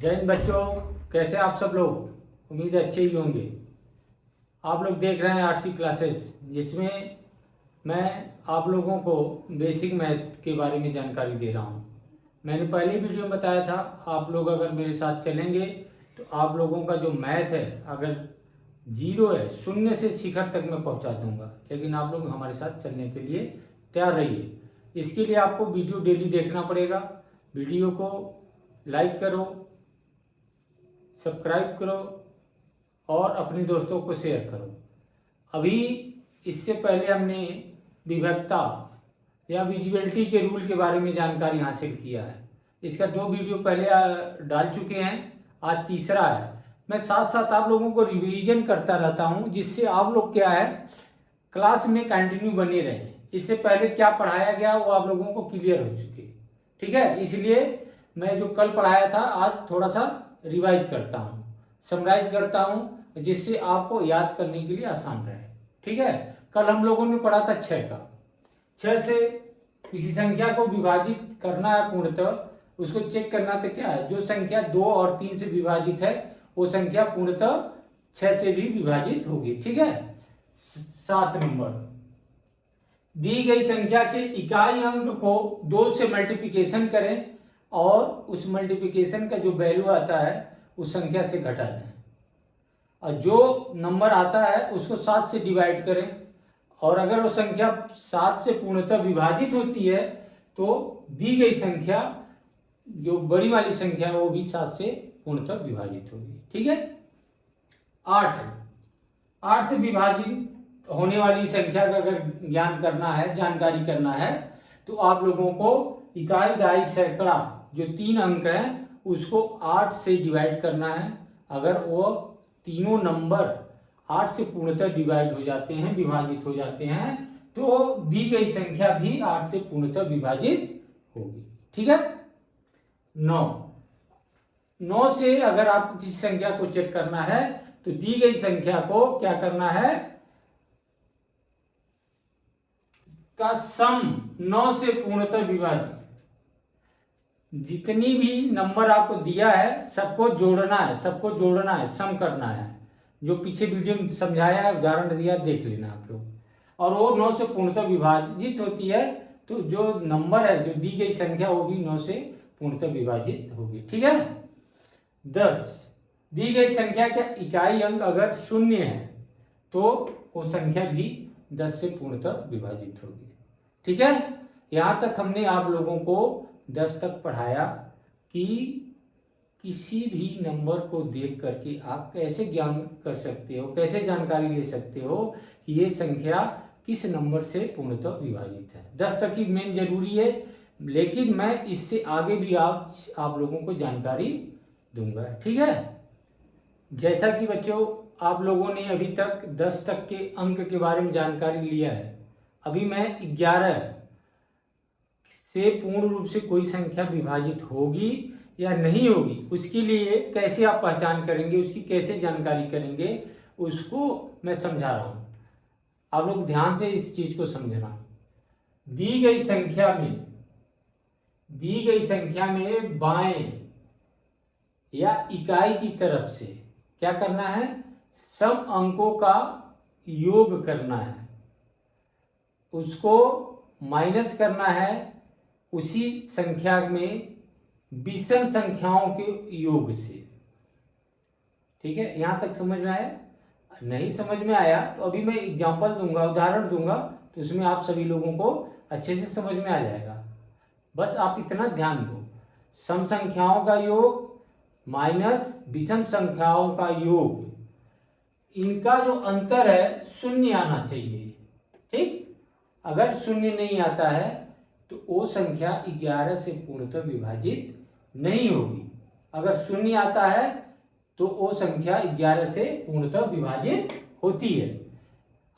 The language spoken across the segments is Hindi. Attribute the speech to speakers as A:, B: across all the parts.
A: जय हिंद बच्चों, कैसे आप सब लोग। उम्मीद है अच्छे ही होंगे। आप लोग देख रहे हैं आरसी क्लासेस, जिसमें मैं आप लोगों को बेसिक मैथ के बारे में जानकारी दे रहा हूं। मैंने पहले वीडियो में बताया था, आप लोग अगर मेरे साथ चलेंगे तो आप लोगों का जो मैथ है, अगर जीरो है, शून्य से शिखर तक मैं पहुंचा दूंगा। लेकिन आप लोग हमारे साथ चलने के लिए तैयार रहिए। इसके लिए आपको वीडियो डेली देखना पड़ेगा। वीडियो को लाइक करो, सब्सक्राइब करो और अपने दोस्तों को शेयर करो। अभी इससे पहले हमने विभक्ता या विजिबिलिटी के रूल के बारे में जानकारी हासिल किया है। इसका 2 वीडियो पहले डाल चुके हैं, आज तीसरा है। मैं साथ साथ आप लोगों को रिवीजन करता रहता हूं, जिससे आप लोग क्या है क्लास में कंटिन्यू बने रहें। इससे पहले क्या पढ़ाया गया वो आप लोगों को क्लियर हो चुके, ठीक है। इसलिए मैं जो कल पढ़ाया था आज थोड़ा सा रिवाइज करता हूँ, समराइज करता हूँ, जिससे आपको याद करने के लिए आसान रहे, ठीक है। कल हम लोगों ने पढ़ा था 6 का। 6 से किसी संख्या को विभाजित करना है पूर्णतः, उसको चेक करना तो क्या है, जो संख्या 2 और 3 से विभाजित है वो संख्या पूर्णतः 6 से भी विभाजित होगी, ठीक है। 7 नंबर, दी गई संख्या के इकाई अंक को 2 से मल्टीप्लिकेशन करें और उस मल्टीप्लिकेशन का जो वैल्यू आता है उस संख्या से घटा दें, और जो नंबर आता है उसको 7 से डिवाइड करें। और अगर वो संख्या 7 से पूर्णतः विभाजित होती है तो दी गई संख्या, जो बड़ी वाली संख्या है, वो भी 7 से पूर्णतः विभाजित होगी, ठीक है। 8 से विभाजित होने वाली संख्या का अगर ज्ञान करना है, जानकारी करना है, तो आप लोगों को इकाई, दहाई, सैकड़ा जो 3 अंक है उसको 8 से डिवाइड करना है। अगर वो तीनों नंबर 8 से पूर्णतः डिवाइड हो जाते हैं, विभाजित हो जाते हैं, तो दी गई संख्या भी 8 से पूर्णतः विभाजित होगी, ठीक है। 9 से अगर आपको किसी संख्या को चेक करना है तो दी गई संख्या को क्या करना है, का सम 9 से पूर्णतः विभाजित। जितनी भी नंबर आपको दिया है सबको जोड़ना है, सबको जोड़ना है, सम करना है। जो पीछे वीडियो में समझाया है, उदाहरण दिया, देख लेना आप लोग। और वो 9 से पूर्णतः विभाजित होती है, तो जो नंबर है, जो दी गई संख्या, वो भी 9 से पूर्णतः विभाजित होगी, ठीक है। 10, दी गई संख्या का इकाई अंक अगर 0 है तो वो संख्या भी 10 से पूर्णतः विभाजित होगी, ठीक है। यहां तक हमने आप लोगों को 10 तक पढ़ाया कि किसी भी नंबर को देख करके आप कैसे ज्ञान कर सकते हो, कैसे जानकारी ले सकते हो कि ये संख्या किस नंबर से पूर्णतः विभाजित है। 10 तक ही मेन जरूरी है, लेकिन मैं इससे आगे भी आप लोगों को जानकारी दूंगा, ठीक है। जैसा कि बच्चों आप लोगों ने अभी तक 10 तक के अंक के बारे में जानकारी लिया है, अभी मैं 11 से पूर्ण रूप से कोई संख्या विभाजित होगी या नहीं होगी, उसके लिए कैसे आप पहचान करेंगे, उसकी कैसे जानकारी करेंगे, उसको मैं समझा रहा हूं। आप लोग ध्यान से इस चीज को समझना। दी गई संख्या में बाएं या इकाई की तरफ से क्या करना है, सम अंकों का योग करना है, उसको माइनस करना है उसी संख्या में विषम संख्याओं के योग से, ठीक है। यहां तक समझ में आया? नहीं समझ में आया तो अभी मैं एग्जांपल दूंगा, उदाहरण दूंगा, तो उसमें आप सभी लोगों को अच्छे से समझ में आ जाएगा। बस आप इतना ध्यान दो, सम संख्याओं का योग माइनस विषम संख्याओं का योग, इनका जो अंतर है 0 आना चाहिए, ठीक। अगर 0 नहीं आता है तो वो संख्या 11 से पूर्णतः विभाजित नहीं होगी। अगर 0 आता है तो वो संख्या 11 से पूर्णतः विभाजित होती है।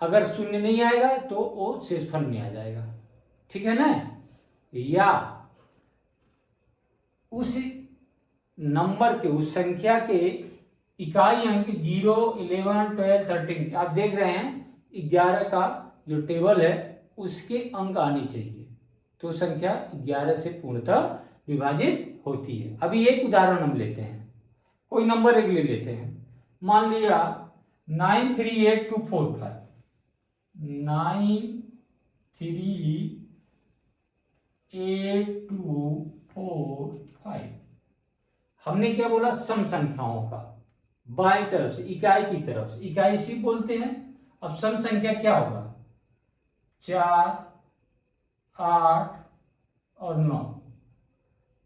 A: अगर 0 नहीं आएगा तो वो शेषफल में आ जाएगा, ठीक है ना। या उस नंबर के, उस संख्या के इकाई अंक 0, 11, 12, 13 आप देख रहे हैं, 11 का जो टेबल है उसके अंक आने चाहिए, तो संख्या 11 से पूर्णतः विभाजित होती है। अभी एक उदाहरण हम लेते हैं। कोई नंबर एक ले लेते हैं, मान लिया 938245, 938245। हमने क्या बोला, सम संख्याओं का बाएं तरफ से, इकाई की तरफ से, इकाई सी बोलते हैं। अब सम संख्या क्या होगा, 4, 8 और 9,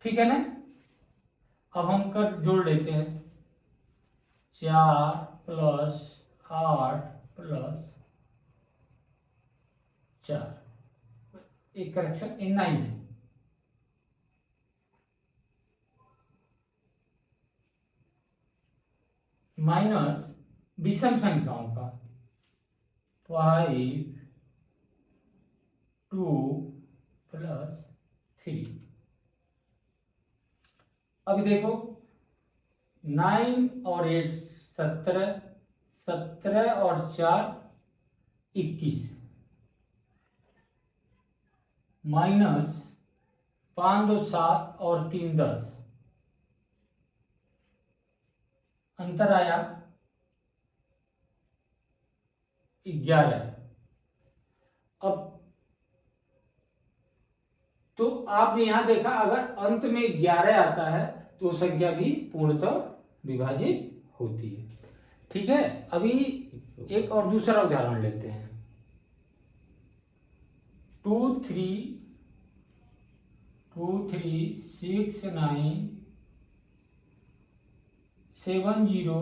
A: ठीक है ना। अब हम कर जोड़ लेते हैं, 4 + 8 + 4, एक करेक्शन, 9 है। माइनस विषम संख्याओं का 5, 2 + 3। अब देखो 9 और 8 17, 17 और 4 21, माइनस 5 2 7 और 3 10, अंतर आया 11। अब तो आपने यहां देखा, अगर अंत में 11 आता है तो संख्या भी पूर्णतः विभाजित होती है, ठीक है। अभी एक और दूसरा उदाहरण लेते हैं, 2 3 6 9 7 0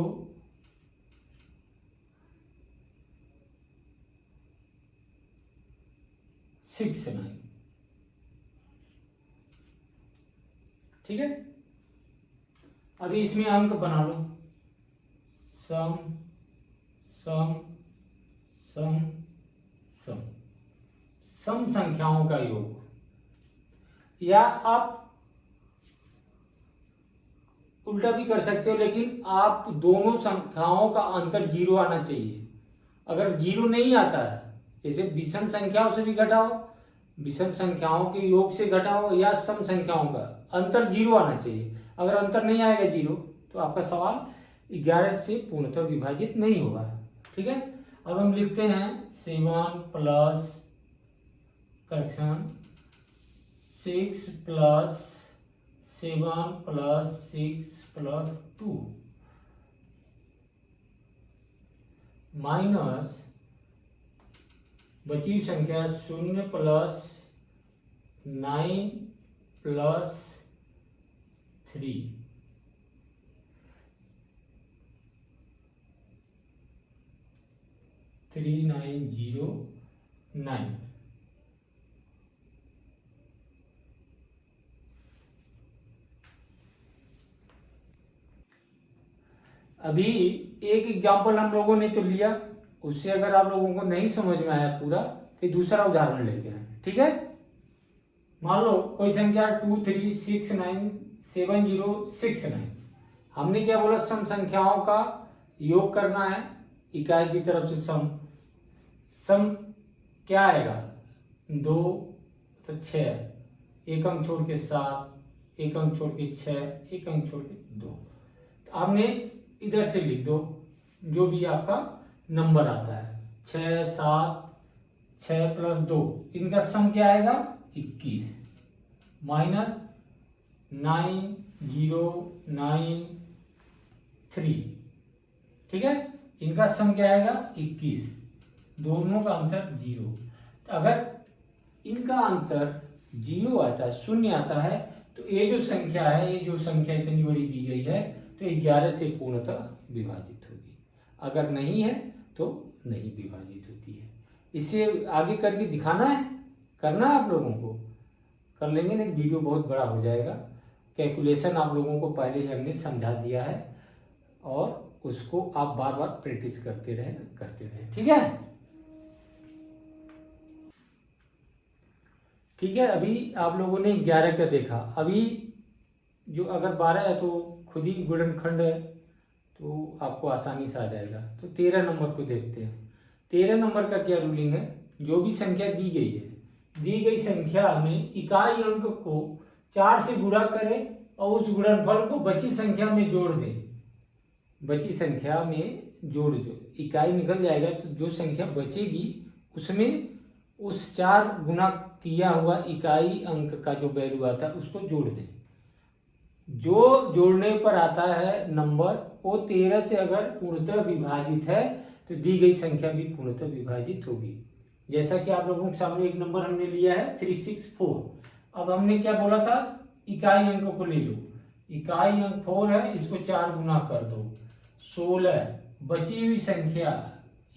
A: 6 9, ठीक है। अभी इसमें अंक बना लो, सम सम सम सम, सम संख्याओं का योग, या आप उल्टा भी कर सकते हो, लेकिन आप दोनों संख्याओं का अंतर 0 आना चाहिए। अगर 0 नहीं आता है, जैसे विषम संख्याओं से भी घटाओ, विषम संख्याओं के योग से घटाओ, या सम संख्याओं का अंतर 0 आना चाहिए। अगर अंतर नहीं आएगा 0, तो आपका सवाल 11 से पूर्णतः विभाजित नहीं होगा, ठीक है। अब हम लिखते हैं 7 + करेक्शन 6 + 7 + 6 + 2, माइनस बची संख्या 0 + 9 + 3, 3909। अभी एक एग्जाम्पल हम लोगों ने तो लिया, उससे अगर आप लोगों को नहीं समझ में आया पूरा, तो दूसरा उदाहरण लेते हैं, ठीक है। मान लो कोई संख्या 2 3 6 9 7 0 6 9। हमने क्या बोला, सम संख्याओं का योग करना है, इकाई की तरफ से सम। सम क्या आएगा, 2 तो 6, एक अंक छोड़ के 7, एक अंक छोड़ के 6, एक अंक छोड़ के 2। आपने इधर से लिख दो जो भी आपका नंबर आता है, 6 7 6 + 2, इनका सम क्या आएगा 21, माइनस 9 0 9 3, ठीक है। इनका सम क्या आएगा 21, दोनों का अंतर 0। तो अगर इनका अंतर 0 आता है, 0 आता है, तो ये जो संख्या है, ये जो संख्या इतनी बड़ी दी गई है, तो 11 से पूर्णतः विभाजित होगी। अगर नहीं है तो नहीं विभाजित होती है। इसे आगे करके दिखाना है, करना है आप लोगों को, कर लेंगे ना, वीडियो बहुत बड़ा हो जाएगा। कैलकुलेशन आप लोगों को पहले ही हमने समझा दिया है, और उसको आप बार बार प्रैक्टिस करते रहे, ठीक है। ठीक है, अभी आप लोगों ने 11 का देखा। अभी जो अगर 12 है तो खुद ही गुणनखंड है, तो आपको आसानी से आ जाएगा। तो 13 नंबर को देखते हैं। 13 नंबर का क्या रूलिंग है, जो भी संख्या दी गई है, दी गई संख्या में इकाई अंक को 4 से गुणा करें और उस गुणनफल को बची संख्या में जोड़ दें। बची संख्या में जोड़ दो। इकाई निकल जाएगा तो जो संख्या बचेगी उसमें उस 4 गुना किया हुआ इकाई अंक का जो वैल्यू आता है उसको जोड़ दें। जो जोड़ने पर आता है नंबर वो 13 से अगर पूर्णतः विभाजित है तो दी गई संख्या भी पूर्णतः विभाजित होगी। जैसा कि आप लोगों के सामने एक नंबर हमने लिया है 364। अब हमने क्या बोला था, इकाई अंक को ले लो। इकाई अंक 4 है, इसको 4 गुना कर दो 16। बची हुई संख्या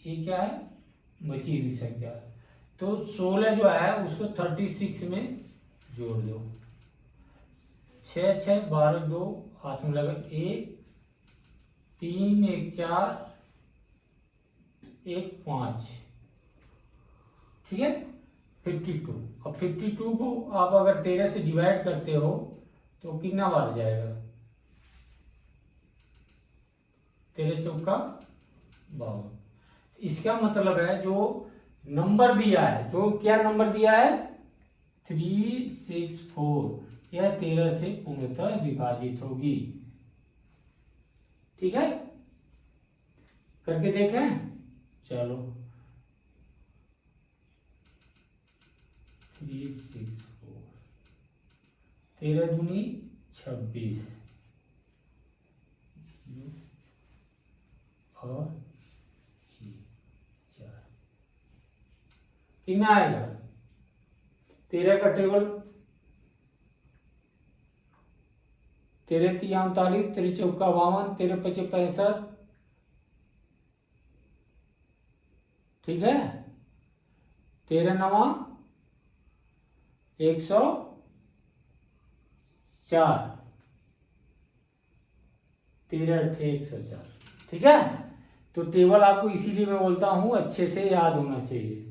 A: ये क्या है, बची हुई संख्या, तो 16 जो है उसको 36 में जोड़ दो। 6 6 12 2 हाथ में लगा 1 3 1 4 1 5, ठीक है 52। अब 52 को आप अगर 13 से डिवाइड करते हो तो कितना बार जाएगा, 13 चौका 52। इसका मतलब है जो नंबर दिया है, जो क्या नंबर दिया है 364, यह 13 से पूर्णतः विभाजित होगी। ठीक है, करके देखें। चलो 364, 13 दूनी 26 और 4 कितना आएगा, 13 का टेबल 13 तिया 39, 13 चौका 52, 13 पचे 65, ठीक है 13 नवा 104, चार 13 अट्ठे 104, ठीक है। तो टेबल आपको इसीलिए मैं बोलता हूं अच्छे से याद होना चाहिए।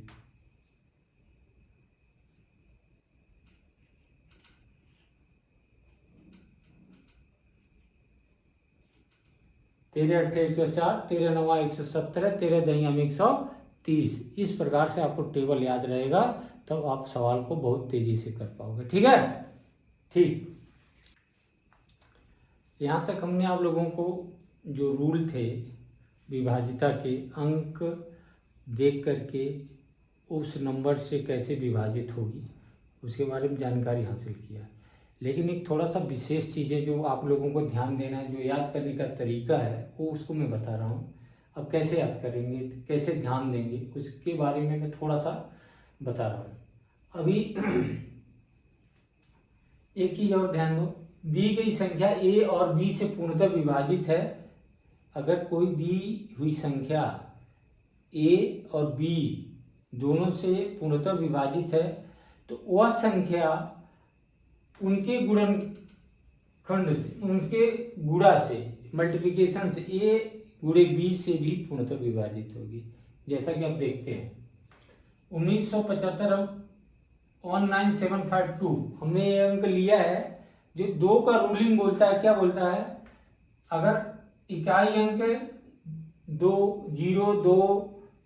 A: तेरह अट्ठे 104, 13 नवा 117, 13 दहिया में 130। इस प्रकार से आपको टेबल याद रहेगा, तब आप सवाल को बहुत तेजी से कर पाओगे। ठीक है, ठीक। यहाँ तक हमने आप लोगों को जो रूल थे विभाजिता के, अंक देख करके उस नंबर से कैसे विभाजित होगी उसके बारे में जानकारी हासिल किया। लेकिन एक थोड़ा सा विशेष चीज़ें जो आप लोगों को ध्यान देना है, जो याद करने का तरीका है वो उसको मैं बता रहा हूँ। अब कैसे याद करेंगे, कैसे ध्यान देंगे, उसके बारे में मैं थोड़ा सा बता रहा हूँ। अभी एक चीज़ और ध्यान दो, दी गई संख्या ए और बी से पूर्णतः विभाजित है। अगर कोई दी हुई संख्या ए और बी दोनों से पूर्णतः विभाजित है तो वह संख्या उनके गुणनखंड से, उनके गुणा से, मल्टीप्लिकेशन से ए गुणे बी से भी पूर्णतः विभाजित होगी। जैसा कि आप देखते हैं 1975 19752 हमने ये अंक लिया है। जो 2 का रूलिंग बोलता है, क्या बोलता है, अगर इकाई अंक 2 0 2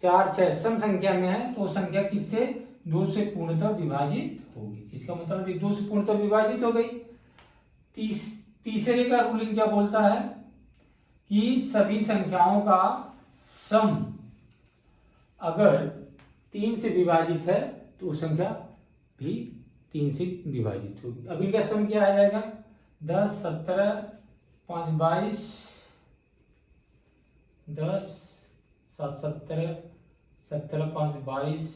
A: 4 6 सम संख्या में है तो संख्या किससे 2 से पूर्णतः विभाजित होगी। इसका मतलब 2 से पूर्णतः विभाजित हो गई। तीसरे का रूलिंग क्या बोलता है कि सभी संख्याओं का सम अगर 3 से विभाजित है तो वो संख्या भी 3 से विभाजित होगी। अब इनका सम क्या आ जाएगा, 10 17 5 22, 10 7 17 17 5 22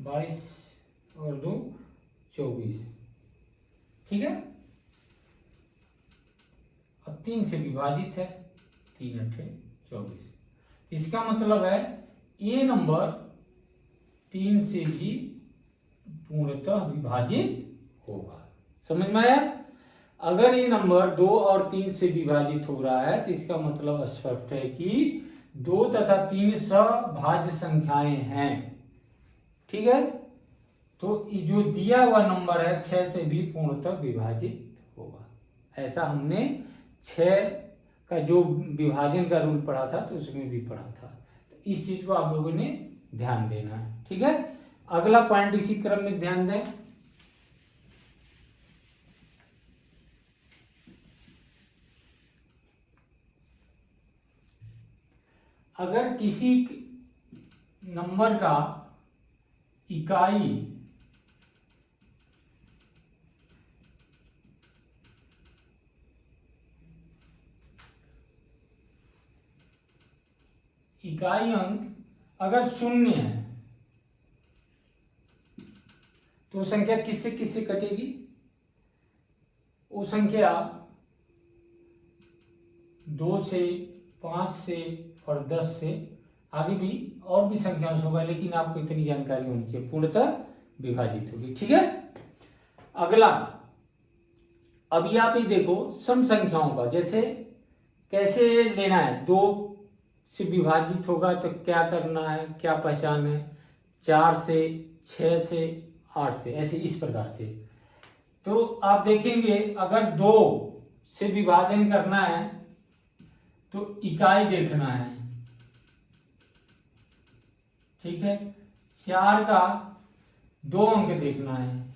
A: 22 और 2 24, ठीक है। अब 3 से विभाजित है, 3 अट्ठे 24। इसका मतलब है ये नंबर 3 से भी पूर्णतः विभाजित होगा। समझ में आया। अगर ये नंबर 2 और 3 से विभाजित हो रहा है तो इसका मतलब स्पष्ट है कि 2 तथा 3 सभाज्य संख्याएं हैं, ठीक है। तो जो दिया हुआ नंबर है 6 से भी पूर्णतः विभाजित होगा। ऐसा हमने 6 का जो विभाजन का रूल पढ़ा था तो उसमें भी पढ़ा था। इस चीज को आप लोगों ने ध्यान देना है, ठीक है। अगला पॉइंट इसी क्रम में ध्यान दें। अगर किसी नंबर का इकाई अंक अगर शून्य है तो वो संख्या किससे किससे कटेगी? वो संख्या 2 से, 5 से और 10 से, आगे भी और भी संख्याओं से होगा, लेकिन आपको इतनी जानकारी होनी चाहिए, पूर्णतः विभाजित होगी। ठीक है। अगला, अभी आप ही देखो सम संख्याओं का, जैसे कैसे लेना है, 2 से विभाजित होगा तो क्या करना है, क्या पहचान है, 4 से, 6 से, 8 से, ऐसे इस प्रकार से। तो आप देखेंगे अगर 2 से विभाजन करना है तो इकाई देखना है। ठीक है। 4 का 2 अंक देखना है,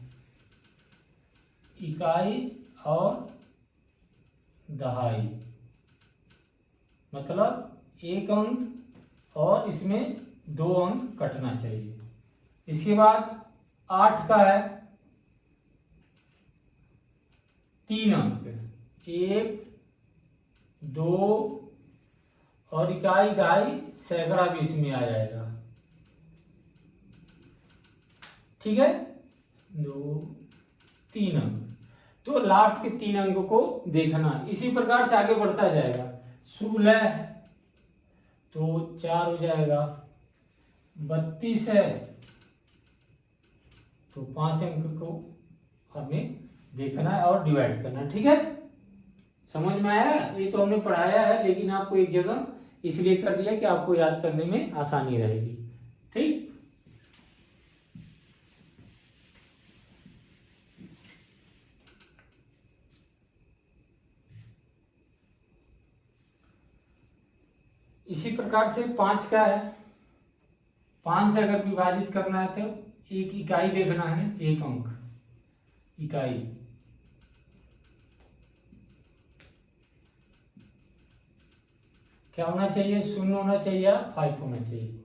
A: इकाई और दहाई, मतलब 1 अंक और इसमें 2 अंक कटना चाहिए। इसके बाद 8 का है 3 अंक, 1, 2 और इकाई दहाई सैकड़ा भी इसमें आ जाएगा। ठीक है। 2, 3 अंक, तो लास्ट के 3 अंकों को देखना। इसी प्रकार से आगे बढ़ता जाएगा। 16 तो 4 हो जाएगा, 32 है तो 5 अंक को हमें देखना है और डिवाइड करना है। ठीक है। समझ में आया? ये तो हमने पढ़ाया है, लेकिन आपको एक जगह इसलिए कर दिया कि आपको याद करने में आसानी रहेगी। ठीक। इसी प्रकार से 5 का है, 5 से अगर विभाजित करना है तो एक इकाई देखना है, 1 अंक इकाई। क्या होना चाहिए? 0 होना चाहिए या 5 होना चाहिए।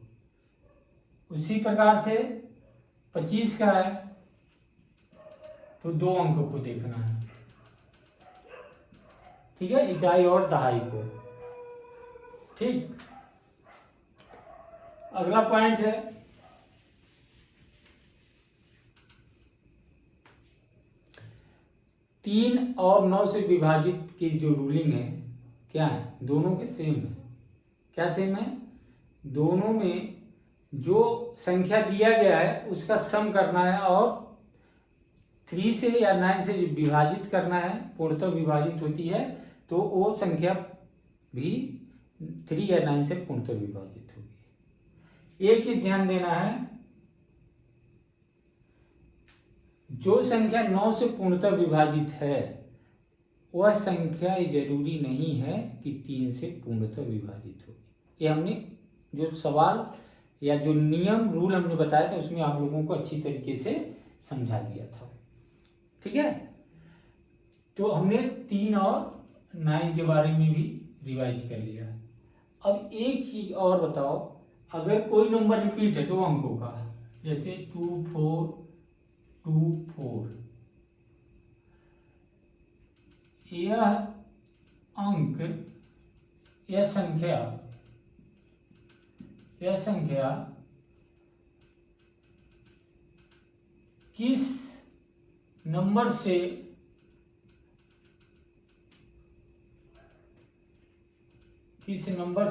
A: उसी प्रकार से 25 का है तो 2 अंकों को देखना है। ठीक है, इकाई और दहाई को। ठीक। अगला पॉइंट है तीन और 9 से विभाजित की जो रूलिंग है, क्या है? दोनों के सेम है। क्या सेम है? दोनों में जो संख्या दिया गया है उसका सम करना है और 3 से या 9 से विभाजित करना है, पूर्णतः विभाजित होती है तो वो संख्या भी 3 या 9 से पूर्णतः विभाजित होगी। एक चीज ध्यान देना है, जो संख्या 9 से पूर्णतः विभाजित है वह संख्या जरूरी नहीं है कि 3 से पूर्णतः विभाजित हो। ये हमने जो सवाल या जो नियम रूल हमने बताया था उसमें आप लोगों को अच्छी तरीके से समझा दिया था। ठीक है। तो हमने 3 और 9 के बारे में भी रिवाइज कर लिया। अब एक चीज और बताओ, अगर कोई नंबर रिपीट है 2 अंकों का, जैसे 2 4 2 4, यह अंक, यह संख्या किस नंबर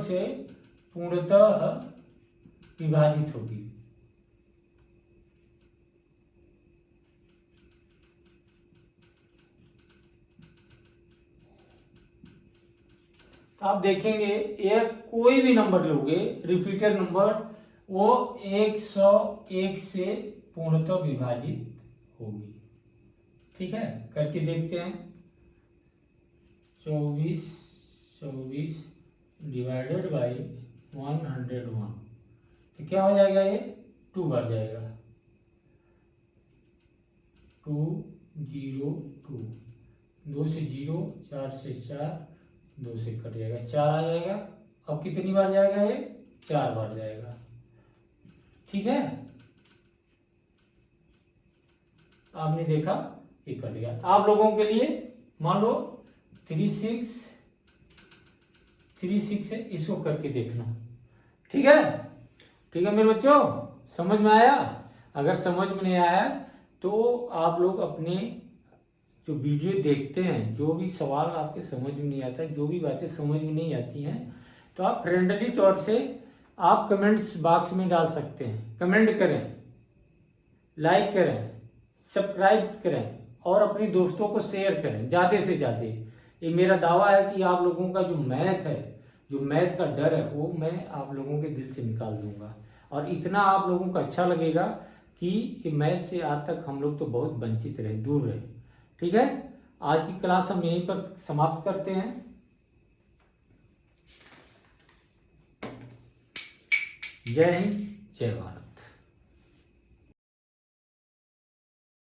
A: से पूर्णतः विभाजित होगी? तो आप देखेंगे ये कोई भी नंबर लोगे रिपीटेड नंबर, वो 101 से पूर्णतः विभाजित होगी। ठीक है, करके देखते हैं। 24 डिवाइडेड बाई 101, तो क्या हो जाएगा? ये 2 बार जाएगा। 2 0 2, 2 से 0, 4 से 4, 2 से कट जाएगा, 4 आ जाएगा। अब कितनी बार जाएगा? ये 4 बार जाएगा। ठीक है, आपने देखा ये कट गया। आप लोगों के लिए मान लो 3 6 है, इसको करके देखना। ठीक है, ठीक है मेरे बच्चों, समझ में आया? अगर समझ में नहीं आया तो आप लोग अपने जो वीडियो देखते हैं, जो भी सवाल आपके समझ में नहीं आता है, जो भी बातें समझ में नहीं आती हैं, तो आप फ्रेंडली तौर से आप कमेंट्स बॉक्स में डाल सकते हैं। कमेंट करें, लाइक करें, सब्सक्राइब करें और अपने दोस्तों को शेयर करें ज़्यादा से ज़्यादा। ये मेरा दावा है कि आप लोगों का जो मैथ है, जो मैथ का डर है, वो मैं आप लोगों के दिल से निकाल दूंगा। और इतना आप लोगों को अच्छा लगेगा कि ये मैथ से आज तक हम लोग तो बहुत वंचित रहे, दूर रहे। ठीक है, आज की क्लास हम यहीं पर समाप्त करते हैं। जय हिंद, जय भारत।